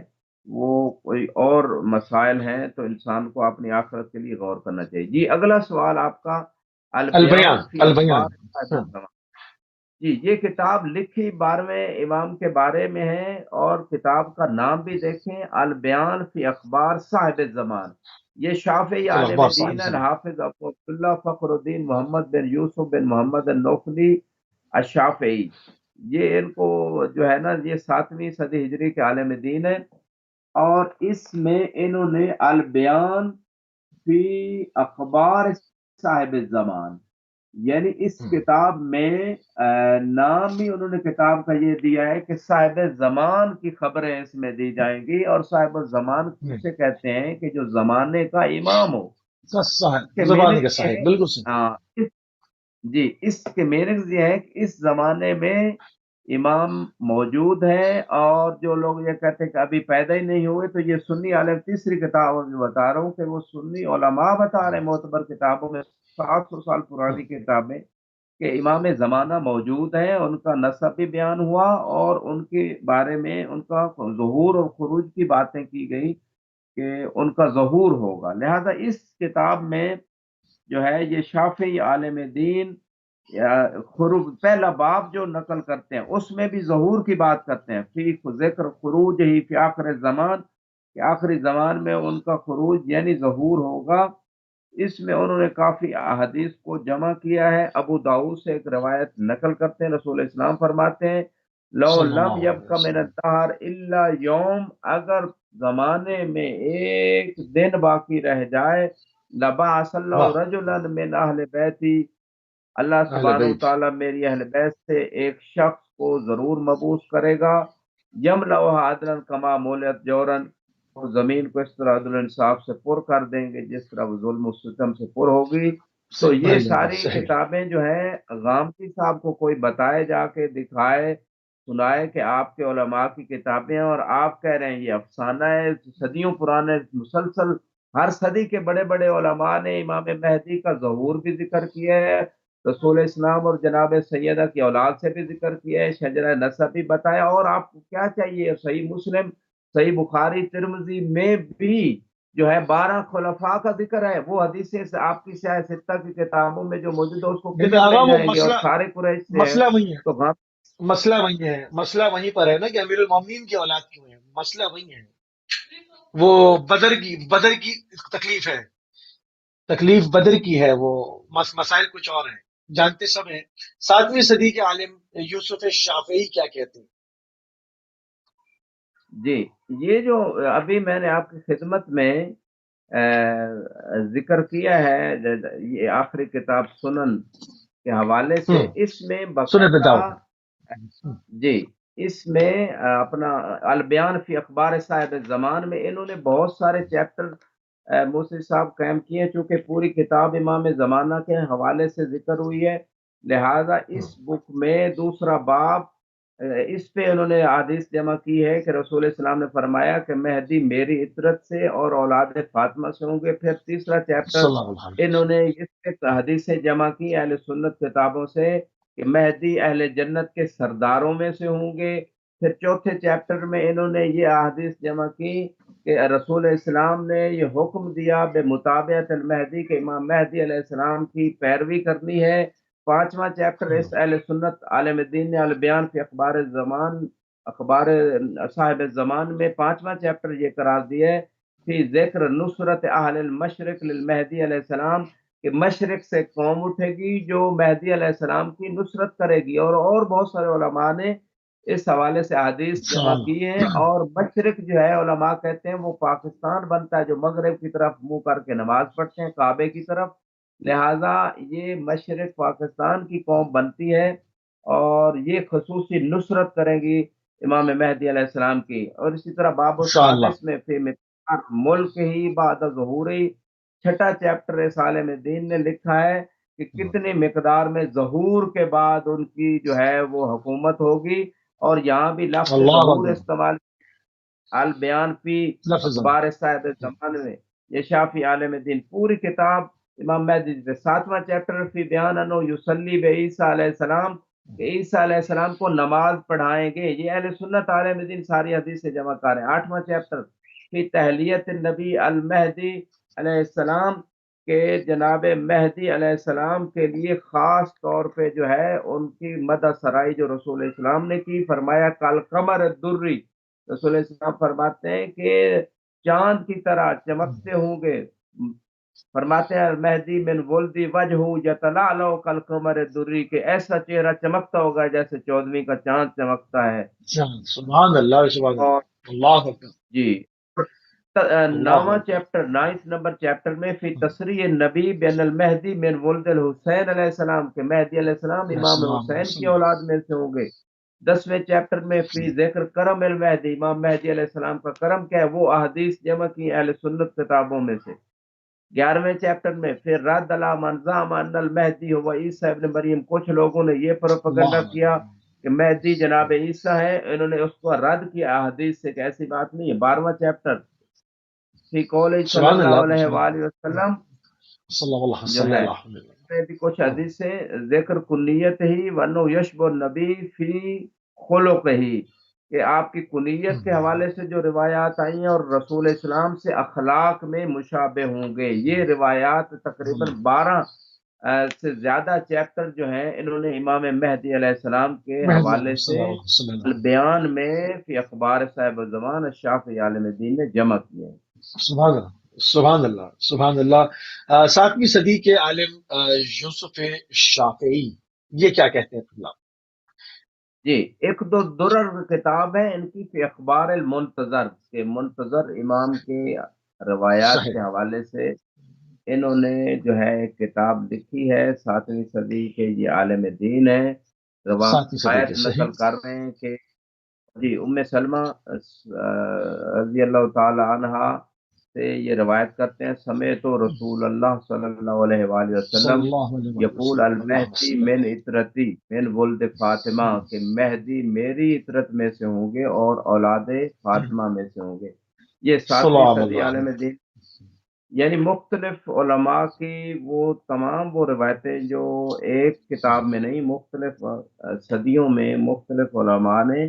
Speaker 1: وہ کوئی اور مسائل ہیں. تو انسان کو اپنی آخرت کے لیے غور کرنا چاہیے. جی، اگلا سوال آپ کا
Speaker 2: البیان.
Speaker 1: البیان فی
Speaker 2: البیان.
Speaker 1: اخبار صاحب الزمان. جی، یہ کتاب لکھی 12ویں امام کے بارے میں ہے، اور کتاب کا نام بھی دیکھیں، البیان فی اخبار صاحب الزمان. یہ شافعی
Speaker 2: فی
Speaker 1: عالم
Speaker 2: الاخبار صاحب
Speaker 1: دین
Speaker 2: زمان.
Speaker 1: الحافظ ابو عبداللہ فخر الدین محمد بن یوسف بن محمد النوخلی الشافعی، یہ ان کو جو ہے نا یہ 7ویں صدی ہجری کے عالم دین ہے. اور اس میں انہوں نے البیان فی اخبار صاحب الزمان، یعنی اس کتاب میں نام ہی انہوں نے کتاب کا یہ دیا ہے کہ صاحب زمان کی خبریں اس میں دی جائیں گی. اور صاحب الزمان اسے کہتے ہیں کہ جو زمانے کا امام ہو. اس کے
Speaker 2: زبان
Speaker 1: میننگ
Speaker 2: کا
Speaker 1: یہ
Speaker 2: صاحب،
Speaker 1: ہے،
Speaker 2: بالکل صحیح.
Speaker 1: ہاں، جی، اس کے میننگ یہ ہے کہ اس زمانے میں امام موجود ہیں. اور جو لوگ یہ کہتے ہیں کہ ابھی پیدا ہی نہیں ہوئے، تو یہ سنی عالم تیسری کتاب میں بتا رہا ہوں کہ وہ سنی علماء بتا رہے ہیں معتبر کتابوں میں، 700 سال پرانی کتابیں، کہ امام زمانہ موجود ہیں. ان کا نسب بھی بیان ہوا، اور ان کے بارے میں ان کا ظہور اور خروج کی باتیں کی گئی کہ ان کا ظہور ہوگا. لہذا اس کتاب میں جو ہے یہ شافعی عالم دین یا خروج پہلا باب جو نقل کرتے ہیں اس میں بھی ظہور کی بات کرتے ہیں، فی ذکر خروج ہی فی آخر زمان، کہ آخری زمان میں ان کا خروج یعنی ظہور ہوگا. اس میں انہوں نے کافی احادیث کو جمع کیا ہے. ابو داؤد سے ایک روایت نقل کرتے ہیں، رسول اسلام فرماتے ہیں لو
Speaker 2: صلی
Speaker 1: لم
Speaker 2: اللہ علیہ
Speaker 1: یبق من
Speaker 2: وسلم.
Speaker 1: الدہر الا یوم، اگر زمانے میں ایک دن باقی رہ جائے، لبعث اللہ
Speaker 2: واہ.
Speaker 1: رجلا من اہل بیتی، اللہ
Speaker 2: اہل
Speaker 1: سبحانہ
Speaker 2: بیت.
Speaker 1: وتعالیٰ میری اہل بیت سے ایک شخص کو ضرور مبعوث کرے گا. یملؤھا عدلا کما مولت جورن، وہ زمین کو اس طرح عدل و انصاف سے پر کر دیں گے جس طرح وہ ظلم و ستم سے پر ہوگی. تو
Speaker 2: صحیح
Speaker 1: یہ
Speaker 2: بھائی جان،
Speaker 1: ساری
Speaker 2: صحیح.
Speaker 1: کتابیں جو ہیں غامدی صاحب کو کوئی بتائے، جا کے دکھائے سنائے کہ آپ کے علماء کی کتابیں ہیں، اور آپ کہہ رہے ہیں یہ افسانہ ہے. صدیوں پرانے مسلسل ہر صدی کے بڑے بڑے علماء نے امام مہدی کا ظہور بھی ذکر کیا ہے، رسول اسلام اور جناب سیدہ کی اولاد سے بھی ذکر کیا ہے، شجرہ نسب بھی بتایا. اور آپ کو کیا چاہیے، صحیح مسلم، صحیح بخاری، ترمذی میں بھی جو ہے 12 خلفاء کا ذکر ہے، وہ حدیثیں آپ کی سیاہ ستہ کی کتابوں میں جو موجود ہے اس کو
Speaker 2: نہیں
Speaker 1: کدھر
Speaker 2: آگا،
Speaker 1: لے
Speaker 2: وہ
Speaker 1: جائیں گے؟ اور
Speaker 2: مسئلہ
Speaker 1: سارے قریش سے ہیں
Speaker 2: مسئلہ وہی ہے،
Speaker 1: تو ہاں
Speaker 2: مسئلہ وہی ہے، مسئلہ وہیں پر ہے نا کہ امیر المومنین کی اولاد کیوں ہے، مسئلہ وہی ہے، وہ بدر کی تکلیف ہے، تکلیف بدر کی ہے، وہ مسائل کچھ اور ہیں، جانتے سب ہیں۔ 7ویں صدی کے عالم یوسف شافعی کیا کہتے ہیں؟
Speaker 1: جی، یہ جو ابھی میں نے آپ کی خدمت میں ذکر کیا ہے، یہ آخری کتاب سنن کے حوالے سے،
Speaker 2: ہوں،
Speaker 1: اس میں
Speaker 2: سنت
Speaker 1: باقاعدہ
Speaker 2: داؤد۔
Speaker 1: جی، اس میں اپنا البیان فی اخبار صاحب زمان میں انہوں نے بہت سارے چیپٹر موسی صاحب قائم کیے ہیں، چونکہ پوری کتاب امام زمانہ کے حوالے سے ذکر ہوئی ہے، لہذا اس بک میں دوسرا باب اس پہ انہوں نے حدیث جمع کی ہے کہ رسول السلام نے فرمایا کہ مہدی میری عطرت سے اور اولاد فاطمہ سے ہوں گے۔ پھر تیسرا چیپٹر
Speaker 2: صلی اللہ علیہ
Speaker 1: انہوں نے اس پہ حدیثیں جمع کی اہل سنت کتابوں سے کہ مہدی اہل جنت کے سرداروں میں سے ہوں گے۔ پھر چوتھے چیپٹر میں انہوں نے یہ احادیث جمع کی کہ رسول اسلام نے یہ حکم دیا بے مطابعت المہدی کہ امام مہدی علیہ السلام کی پیروی کرنی ہے۔ پانچواں چیپٹر اس اہل سنت عالم دین نے البیان فی اخبار زمان، اخبار صاحب زمان میں پانچواں چیپٹر یہ قرار دیا ہے فی ذکر نصرت اہل المشرق للمہدی علیہ السلام، کہ مشرق سے قوم اٹھے گی جو مہدی علیہ السلام کی نصرت کرے گی، اور بہت سارے علماء نے اس حوالے سے حدیث جمع کی ہیں۔ اور مشرق جو ہے علماء کہتے ہیں وہ پاکستان بنتا ہے، جو مغرب کی طرف منہ کر کے نماز پڑھتے ہیں کعبے کی طرف، لہذا یہ مشرق پاکستان کی قوم بنتی ہے اور یہ خصوصی نصرت کریں گی امام مہدی علیہ السلام کی۔ اور اسی طرح باب
Speaker 2: انشاءاللہ۔
Speaker 1: السادس میں فی مقدار ملک ہی بعد ظہوری، چھٹا چیپٹر اس عالم دین نے لکھا ہے کہ کتنی مقدار میں ظہور کے بعد ان کی جو ہے وہ حکومت ہوگی، اور یہاں بھی لفظ
Speaker 2: اللہ
Speaker 1: ظہور
Speaker 2: اکبر،
Speaker 1: استعمال، البیان فی
Speaker 2: لفظ
Speaker 1: اخبار صاحب زمان میں، یہ شافی عالم دین پوری کتاب امام مہدی سے۔ ساتواں چیپٹر فی بیان انو یصلی بے عیسیٰ علیہ السلام، کہ عیسیٰ علیہ السلام کو نماز پڑھائیں گے، یہ اہل سنت عالم دین ساری حدیث سے جمع کر ہیں۔ آٹھواں چیپٹر فی تہلیت النبی المہدی علیہ السلام، کہ جناب مہدی علیہ السلام کے لیے خاص طور پہ جو ہے ان کی مدح سرائی جو رسول اسلام نے کی، فرمایا کل قمر الدری، رسول اسلام فرماتے ہیں کہ چاند کی طرح چمکتے ہوں گے، فرماتے ہیں مہدی من ولدی وجہ یتلالو کل قمر الدری، کہ ایسا چہرہ چمکتا ہوگا جیسے 14ویں کا چاند چمکتا ہے۔
Speaker 2: سبحان اللہ، سبحان
Speaker 1: اور
Speaker 2: اللہ، اللہ اکبر،
Speaker 1: جی،
Speaker 2: اللہ
Speaker 1: نواں
Speaker 2: اکبر۔
Speaker 1: چیپٹر، نائنتھ نمبر چیپٹر میں فی تصریح نبی بین المہدی من ولد الحسین علیہ السلام، کہ مہدی علیہ السلام
Speaker 2: علیہ
Speaker 1: امام
Speaker 2: السلام، علیہ
Speaker 1: حسین کی
Speaker 2: السلام۔
Speaker 1: اولاد میں سے ہوں گے۔ 10ویں چیپٹر میں فی ذکر کرم المہدی، امام مہدی علیہ السلام کا کرم کیا ہے، وہ احادیث جمع کی اہل سنت کتابوں میں سے۔ 11ویں چیپٹر میں پھر رد علی من زعم ان المہدی ہوا عیسیٰ ابن مریم، کچھ لوگوں نے یہ پروپیگنڈا
Speaker 2: اللہ
Speaker 1: کیا کہ مہدی جناب عیسیٰ ہے، انہوں نے اس کو رد کیا احادیث سے کہ ایسی بات نہیں ہے۔ 12واں چیپٹر فی قول صلی
Speaker 2: سبحان
Speaker 1: اللہ
Speaker 2: اللہ،
Speaker 1: علیہ
Speaker 2: سبحان
Speaker 1: وآلہ وسلم،
Speaker 2: صلی اللہ
Speaker 1: جو
Speaker 2: صلی
Speaker 1: ہے
Speaker 2: اللہ علیہ
Speaker 1: میں بھی کچھ
Speaker 2: وسلم۔
Speaker 1: حدیثیں ذکر کنیت ہی ونو یشب النبی فی خلق ہی، کہ آپ کی کنیت کے حوالے سے جو روایات آئی ہیں اور رسول اسلام سے اخلاق میں مشابہ ہوں گے، یہ روایات تقریباً 12 سے زیادہ چیپٹر جو ہیں انہوں نے امام مہدی علیہ السلام کے
Speaker 2: مہدی
Speaker 1: حوالے سے
Speaker 2: صلی اللہ علیہ
Speaker 1: البیان میں فی اخبار صاحب زمان الشافعی عالم دین نے جمع کیے ہیں۔
Speaker 2: سبحان اللہ، سبحان اللہ، سبحان اللہ۔ 7ویں صدی کے عالم یوسف شافعی یہ کیا کہتے ہیں اللہ؟
Speaker 1: جی، ایک دو درر کتاب ہے ان کی فی اخبار المنتظر، کے منتظر امام کے روایات کے
Speaker 2: صحیح،
Speaker 1: حوالے سے انہوں نے جو ہے ایک کتاب لکھی ہے۔ 7ویں صدی کے یہ عالم دین ہے،
Speaker 2: 7ویں صدی
Speaker 1: روایت
Speaker 2: کے، صحیح۔
Speaker 1: نقل کر رہے ہیں کہ جی ام سلمہ رضی اللہ تعالی عنہا سے یہ روایت کرتے ہیں، سمیت رسول اللہ صلی اللہ علیہ وآلہ
Speaker 2: صلی
Speaker 1: وسلم
Speaker 2: اللہ علیہ
Speaker 1: یقول
Speaker 2: وسلم، اللہ
Speaker 1: المہدی
Speaker 2: وسلم۔
Speaker 1: من اطرتی من ولد فاطمہ، کہ مہدی میری اطرت میں سے ہوں گے اور اولاد فاطمہ میں سے ہوں گے۔ یہ 7ویں
Speaker 2: سلام
Speaker 1: صدی
Speaker 2: اللہ
Speaker 1: عالم
Speaker 2: علیہ۔
Speaker 1: دین، یعنی مختلف علماء کی وہ تمام وہ روایتیں جو ایک کتاب میں نہیں، مختلف صدیوں میں مختلف علماء نے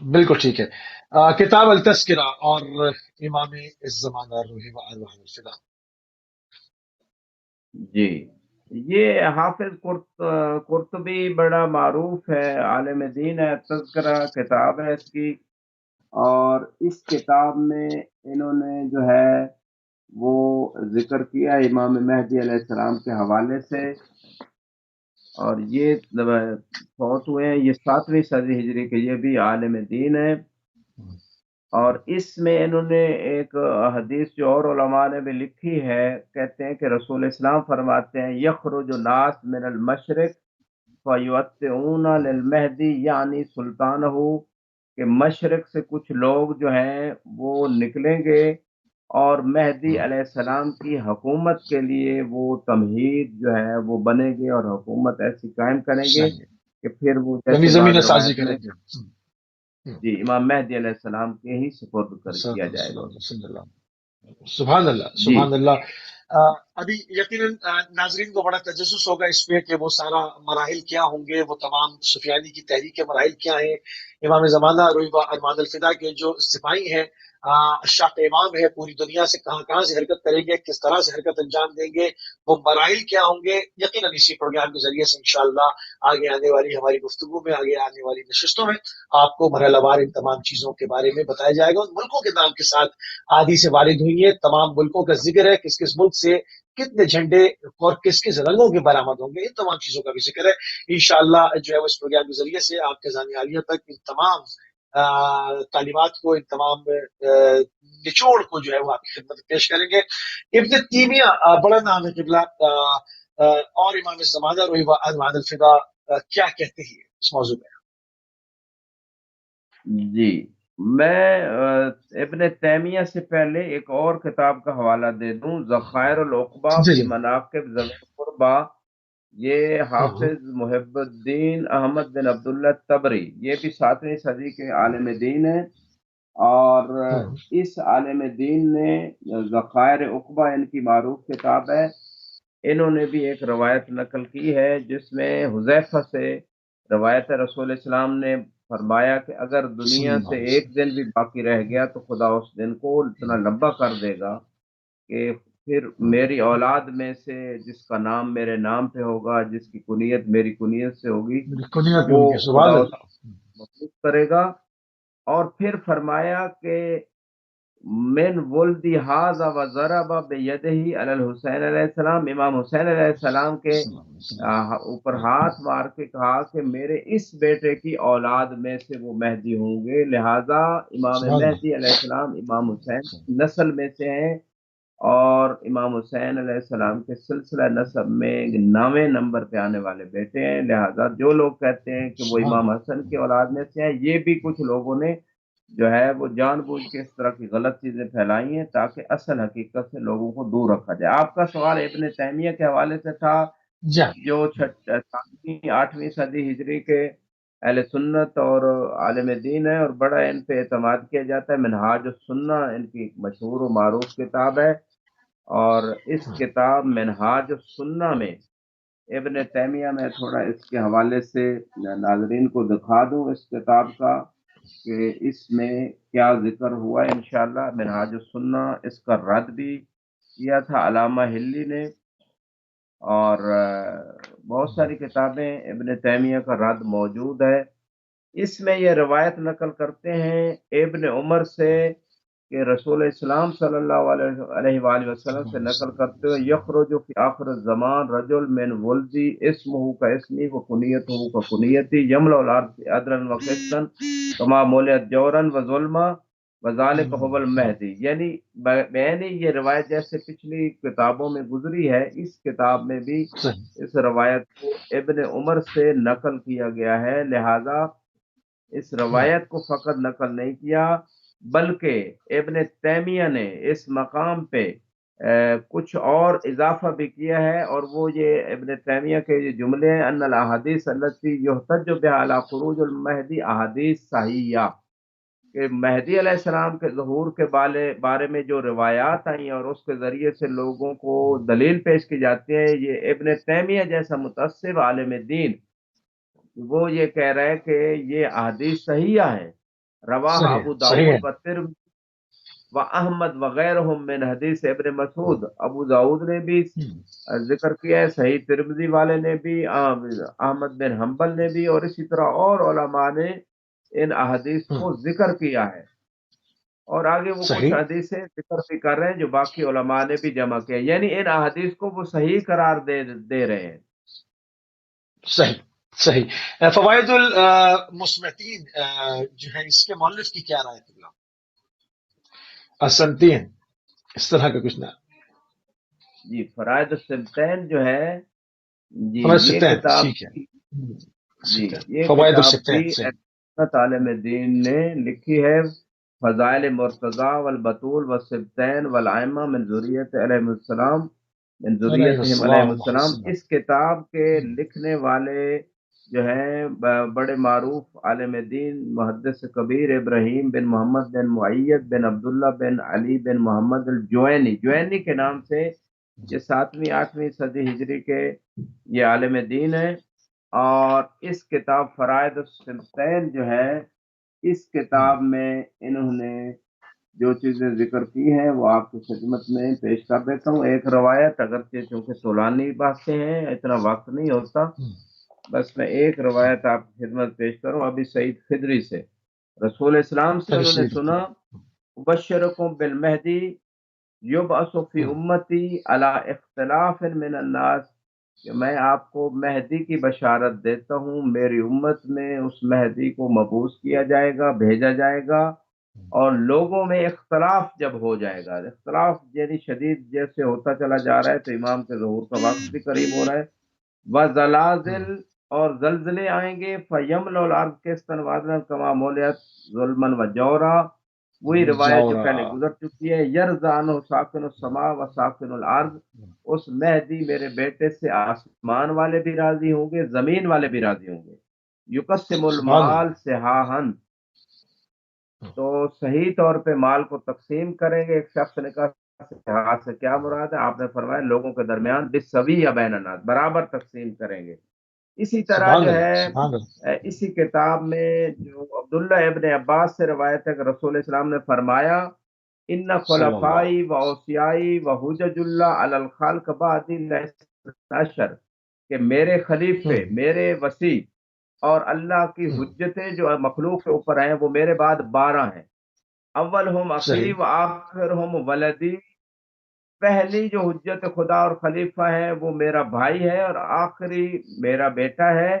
Speaker 2: بالکل ٹھیک ہے۔ کتاب التذکرہ اور امام الزمانہ روحی و ارواح الفدا۔
Speaker 1: جی یہ حافظ قرطبی بڑا معروف ہے، عالم دین ہے. تذکرہ کتاب ہے اس کی، اور اس کتاب میں انہوں نے جو ہے وہ ذکر کیا امام مہدی علیہ السلام کے حوالے سے. اور یہ فوت ہوئے ہیں، یہ 7ویں صدی ہجری کے، یہ بھی عالم دین ہے. اور اس میں انہوں نے ایک حدیث جو اور علماء نے بھی لکھی ہے، کہتے ہیں کہ رسول اسلام فرماتے ہیں یخرج ناس من المشرق فیوتعون للمہدی یعنی سلطانہ، کہ مشرق سے کچھ لوگ جو ہیں وہ نکلیں گے اور مہدی علیہ السلام کی حکومت کے لیے وہ تمہید جو ہے وہ بنے گے اور حکومت ایسی قائم کریں گے
Speaker 2: صحیح ہے،
Speaker 1: کہ پھر وہ
Speaker 2: یعنی
Speaker 1: جیسے
Speaker 2: زمین
Speaker 1: بعض
Speaker 2: سازی
Speaker 1: روایت
Speaker 2: کریں
Speaker 1: میں
Speaker 2: گے۔
Speaker 1: جی امام مہدی علیہ السلام کے ہی سپرد کر
Speaker 2: صلی
Speaker 1: کیا
Speaker 2: اللہ
Speaker 1: جائے گا
Speaker 2: صلی
Speaker 1: اس کو.
Speaker 2: اللہ سبحان اللہ
Speaker 1: جی
Speaker 2: سبحان اللہ۔ ابھی یقیناً ناظرین کو بڑا تجسس ہوگا اس پہ کہ وہ سارا مراحل کیا ہوں گے، وہ تمام سفیانی کی تحریک کے مراحل کیا ہیں، امام زمانہ روی ارمان الفدا کے جو سپاہی ہیں، شاہ امام ہے، پوری دنیا سے کہاں کہاں سے حرکت کریں گے، کس طرح سے حرکت انجام دیں گے، وہ مراحل کیا ہوں گے، یقیناً اسی پروگرام کے ذریعے سے انشاءاللہ آگے آنے والی ہماری گفتگو میں، آگے آنے والی نشستوں میں آپ کو مرحلہ وار ان تمام چیزوں کے بارے میں بتایا جائے گا، ان ملکوں کے نام کے ساتھ آدھی سے وارد ہوئی ہے، تمام ملکوں کا ذکر ہے، کس کس ملک سے کتنے جھنڈے اور کس کس رنگوں کے برآمد ہوں گے، ان تمام چیزوں کا بھی ذکر ہے انشاءاللہ جو ہے وہ اس پروگرام کے ذریعے سے آپ کے ذہن عالیہ تک ان تمام تعلیمات کو، ان تمام نچوڑ کو جو ہے وہ آپ کی خدمت میں پیش کریں گے۔ ابن تیمیہ بڑا نام ہے قبلہ، اور امام زمانہ روی ارمان الفدا کیا کہتے ہیں اس موضوع میں؟
Speaker 1: جی میں ابن تیمیہ سے پہلے ایک اور کتاب کا حوالہ دے دوں، ذخائر العقبہ
Speaker 2: جی
Speaker 1: فی
Speaker 2: جی۔
Speaker 1: مناقب ذوی القربہ. یہ حافظ محب الدین احمد بن عبداللہ تبری، یہ بھی 7ویں صدی کے عالم دین ہیں. اور اس عالم دین نے ذخائر عقبہ ان کی معروف کتاب ہے. انہوں نے بھی ایک روایت نقل کی ہے جس میں حذیفہ سے روایت رسول اسلام نے فرمایا کہ اگر
Speaker 2: صلی
Speaker 1: دنیا
Speaker 2: اللہ
Speaker 1: سے
Speaker 2: علیہ
Speaker 1: ایک
Speaker 2: وسلم۔
Speaker 1: دن بھی باقی رہ گیا تو خدا اس دن کو اتنا لمبا کر دے گا کہ پھر میری اولاد میں سے جس کا نام میرے نام پہ ہوگا، جس کی کنیت میری کنیت سے ہوگی،
Speaker 2: کنیت بھی
Speaker 1: وہ
Speaker 2: ان کی،
Speaker 1: خدا
Speaker 2: سبحان
Speaker 1: اس
Speaker 2: اللہ۔
Speaker 1: کو مخلوق کرے گا. اور پھر فرمایا کہ من ولدی ھذا وضرب بیدہ علی الحسین علیہ السلام، امام حسین علیہ السلام کے
Speaker 2: صلی اللہ علیہ وسلم۔
Speaker 1: اوپر ہاتھ مار کے کہا کہ میرے اس بیٹے کی اولاد میں سے وہ مہدی ہوں گے، لہذا امام
Speaker 2: سبحان اللہ۔
Speaker 1: مہدی علیہ السلام امام حسین کی نسل میں سے ہیں. اور امام حسین علیہ السلام کے سلسلہ نسب میں 9ویں نمبر پہ آنے والے بیٹے ہیں. لہذا جو لوگ کہتے ہیں کہ وہ
Speaker 2: سبحان
Speaker 1: امام
Speaker 2: اللہ۔
Speaker 1: حسن کی اولاد میں سے ہیں، یہ بھی کچھ لوگوں نے جو ہے وہ جان بوجھ کے اس طرح کی غلط چیزیں پھیلائی ہیں تاکہ اصل حقیقت سے لوگوں کو دور رکھا جائے. آپ کا سوال ابن تیمیہ کے حوالے سے تھا،
Speaker 2: جی
Speaker 1: جو 7ویں 8ویں صدی ہجری کے اہل سنت اور عالم دین ہے، اور بڑا ان پہ اعتماد کیا جاتا ہے. منہاج السنہ ان کی مشہور و معروف کتاب ہے. اور اس کتاب منہاج السنہ میں ابن تیمیہ، میں تھوڑا اس کے حوالے سے ناظرین کو دکھا دوں اس کتاب کا کہ اس میں کیا ذکر ہوا ہے. انشاءاللہ منہاج السنہ اس کا رد بھی کیا تھا علامہ ہلی نے. اور بہت ساری کتابیں ابن تیمیہ کا رد موجود ہے. اس میں یہ روایت نقل کرتے ہیں ابن عمر سے کہ رسول اسلام صلی اللہ علیہ وآلہ وسلم سے نقل کرتے ہوئے یخرج فی آخر الزمان رجل من ولدی اسمہ کا اسمی و کنیتہ کا کنیتی یملأ الارض عدلا و قسطا کما مولد جورا و ظلما وذالک هو المہدی. یعنی میں نے یہ روایت جیسے پچھلی کتابوں میں گزری ہے، اس کتاب میں بھی
Speaker 2: صحیح۔
Speaker 1: اس روایت کو ابن عمر سے نقل کیا گیا ہے. لہذا اس روایت کو فقط نقل نہیں کیا بلکہ ابن تیمیہ نے اس مقام پہ کچھ اور اضافہ بھی کیا ہے. اور وہ یہ ابن تیمیہ کے یہ جملے ہیں، ان الاحادیث التي يحتج بها على خروج المہدی احادیث صحیحہ. کہ مہدی علیہ السلام کے ظہور کے بارے میں جو روایات آئیں اور اس کے ذریعے سے لوگوں کو دلیل پیش کی جاتی ہے، یہ ابن تیمیہ جیسا متعصب عالم دین وہ یہ کہہ رہے ہیں کہ یہ احادیث صحیحہ ہے، رواہ
Speaker 2: صحیح ہے،
Speaker 1: ابو
Speaker 2: صحیح ہے۔
Speaker 1: داؤد و ترمذی و احمد وغیرہم من حدیث ابن مسعود، ابو داؤد نے بھی ذکر کیا ہے، صحیح ترمذی والے نے بھی، احمد بن حنبل نے بھی، اور اسی طرح اور علماء نے ان احادیث کو ذکر کیا ہے، اور آگے وہ کچھ
Speaker 2: صحیح،
Speaker 1: حدیثیں ذکر بھی کر رہے ہیں جو باقی علماء نے بھی جمع کیا، یعنی ان احادیث کو وہ صحیح قرار دے رہے ہیں۔
Speaker 2: صحیح، صحیح۔ فوائد المسمتین جو ہے اس کے مؤلف کی کیا رائے ہے؟ اسنتین اس طرح کا کچھ نہ،
Speaker 1: جی، فرائد السبتین جو ہے، جی
Speaker 2: فوائد
Speaker 1: یہ
Speaker 2: ستین
Speaker 1: کتاب
Speaker 2: ٹھیک ہے،
Speaker 1: جی
Speaker 2: ستین
Speaker 1: یہ
Speaker 2: فوائد
Speaker 1: کتاب بھی
Speaker 2: الستین صحیح۔
Speaker 1: حضرت عالم دین نے لکھی ہے، فضائل مرتضی والبطول والسبتین والائمہ من ذریت علیہ السلام، من
Speaker 2: علیہ
Speaker 1: ذریتہم علیہ
Speaker 2: السلام
Speaker 1: السلام۔ اس کتاب کے لکھنے والے جو ہیں بڑے معروف عالم دین محدث کبیر ابراہیم بن محمد بن معید بن عبداللہ بن علی بن محمد الجوینی، جوینی کے نام سے یہ 7ویں 8ویں صدی ہجری کے یہ عالم دین ہیں، اور اس کتاب فرائض الصلتین جو ہے، اس کتاب میں انہوں نے جو چیزیں ذکر کی ہیں وہ آپ کی خدمت میں پیش کر دیتا ہوں۔ ایک روایت، اگرچہ چونکہ طولانی باتیں ہیں اتنا وقت نہیں ہوتا، بس میں ایک روایت آپ کی خدمت پیش کروں ابھی سعید خدری سے، رسول اسلام سے انہوں نے سنا، بشرکم بالمہدی یبعث فی امتی علی اختلاف من الناس، کہ میں آپ کو مہدی کی بشارت دیتا ہوں، میری امت میں اس مہدی کو مبعوث کیا جائے گا، بھیجا جائے گا، اور لوگوں میں اختلاف جب ہو جائے گا، اختلاف یعنی شدید جیسے ہوتا چلا جا رہا ہے تو امام کے ظہور کا وقت بھی قریب ہو رہا ہے، وزلازل، اور زلزلے آئیں گے، فیمل الارض قسطا وعدلا کما مولت ظلما و جورا، وہی روایت جو پہلے
Speaker 2: جورا،
Speaker 1: گزر چکی ہے، یرزان ساکن السماء و ساکن الارض، اس مہدی میرے بیٹے سے آسمان والے بھی راضی ہوں گے، زمین والے بھی راضی ہوں گے، یقسم
Speaker 2: سبحان
Speaker 1: المال
Speaker 2: اللہ،
Speaker 1: صحاحن، تو صحیح طور پہ مال کو تقسیم کریں گے۔ ایک شخص نے کہا صحاح سے کیا مراد ہے؟ آپ نے فرمایا لوگوں کے درمیان بالسوی یا بین الناس، برابر تقسیم کریں گے۔ اسی طرح
Speaker 2: سبحان
Speaker 1: جو
Speaker 2: اللہ،
Speaker 1: ہے
Speaker 2: سبحان اللہ۔
Speaker 1: اسی کتاب میں جو عبداللہ ابن عباس سے روایت ہے کہ رسول اسلام نے فرمایا، ان
Speaker 2: صلی اللہ
Speaker 1: خلفائی و اوصیائی و حجج اللہ علی الخلق بعدی عشر، کہ میرے خلیفے، میرے وسیع اور اللہ کی حجتیں جو مخلوق کے اوپر ہیں وہ میرے بعد 12 ہیں، اولہم اخی
Speaker 2: صحیح،
Speaker 1: و آخرہم ولدی، پہلی جو حجت خدا اور خلیفہ ہے وہ میرا بھائی ہے اور آخری میرا بیٹا ہے۔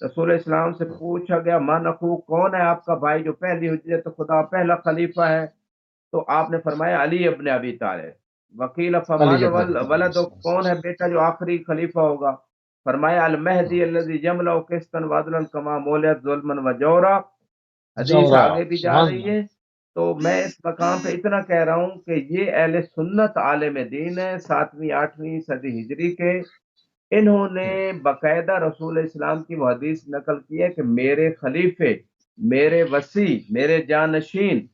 Speaker 1: رسول اسلام سے پوچھا گیا من اخو، کون ہے آپ کا بھائی جو پہلی حجت خدا، پہلا خلیفہ ہے؟ تو آپ نے فرمایا علی ابن ابی طالب۔ وکیل فمن
Speaker 2: علی ابن ابی طالب
Speaker 1: ولد، کون ہے بیٹا جو آخری خلیفہ ہوگا؟ فرمایا المہدی الذی یملأ قسطا وعدلا کما مولت ظلما و جورا۔ حدیث
Speaker 2: جورا،
Speaker 1: آگے بھی جا
Speaker 2: سبحان
Speaker 1: رہی
Speaker 2: اللہ۔
Speaker 1: ہے، تو میں اس مقام پہ اتنا کہہ رہا ہوں کہ یہ اہل سنت عالم دین ہے 7ویں 8ویں صدی ہجری کے، انہوں نے باقاعدہ رسول اسلام کی وہ حدیث نقل کی ہے کہ میرے خلیفے، میرے وسیع، میرے جانشین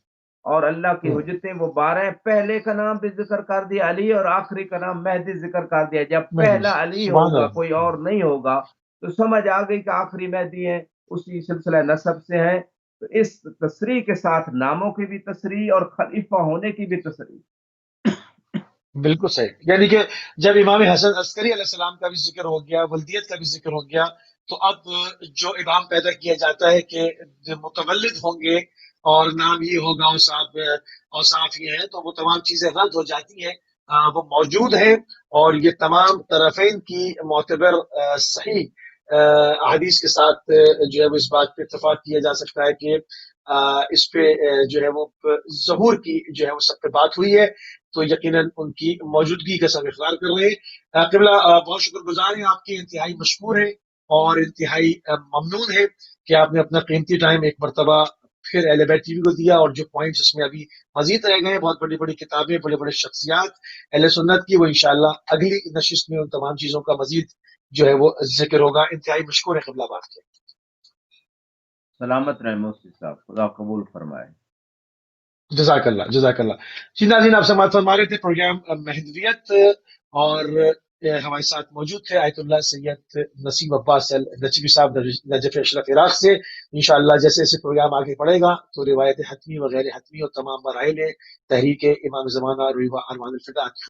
Speaker 1: اور اللہ کی حجتیں وہ 12 ہیں، پہلے کا نام بھی ذکر کر دیا علی اور آخری کا نام مہدی ذکر کر دیا، جب
Speaker 2: مہدی،
Speaker 1: پہلا علی
Speaker 2: سبحان
Speaker 1: ہوگا
Speaker 2: اللہ۔
Speaker 1: کوئی اور نہیں ہوگا تو سمجھ آ گئی کہ آخری مہدی ہیں، اسی سلسلہ نسب سے ہیں، تو اس تصریح کے ساتھ ناموں کی بھی تصریح اور خلیفہ ہونے کی بھی تصریح۔
Speaker 2: بالکل صحیح، یعنی کہ جب امام حسن عسکری علیہ السلام کا بھی ذکر ہو گیا، ولدیت کا بھی ذکر ہو گیا، تو اب جو امام پیدا کیا جاتا ہے کہ جو متولد ہوں گے اور نام یہ ہوگا، اوصاف یہ ہیں، تو وہ تمام چیزیں رد ہو جاتی ہیں، وہ موجود ہیں، اور یہ تمام طرفین کی معتبر صحیح احادیث کے ساتھ جو ہے وہ اس بات پہ اتفاق کیا جا سکتا ہے کہ اس پہ جو ہے وہ ظہور کی جو ہے وہ سب پہ بات ہوئی ہے، تو یقیناً ان کی موجودگی کا سب اقرار کر رہے ہیں۔ قبلہ بہت شکر گزار ہیں آپ کے، انتہائی مشکور ہیں اور انتہائی ممنون ہے کہ آپ نے اپنا قیمتی ٹائم ایک مرتبہ پھر اہل بیت ٹی وی کو دیا، اور جو پوائنٹس اس میں ابھی مزید رہ گئے ہیں، بہت بڑی بڑی کتابیں، بڑے بڑے شخصیات اہل سنت کی، وہ انشاءاللہ اگلی نشست میں ان تمام چیزوں کا مزید جو ہے وہ ذکر ہوگا۔ انتہائی مشکور ہے قبلہ بات کے۔
Speaker 1: سلامت رہے موسی صاحب، خدا قبول فرمائے۔
Speaker 2: جزاک اللہ جزاک اللہ. جی ناظرین، آپ سماعت فرما رہے تھے پروگرام مہدویت، اور ہمارے ساتھ موجود تھے آیت اللہ سید نسیم عباس نجفی صاحب نجف اشرف عراق سے. انشاءاللہ جیسے جیسے پروگرام آگے بڑھے گا تو روایت حتمی و غیر حتمی اور تمام مراحل تحریک امام زمانہ روی ارمان الفدا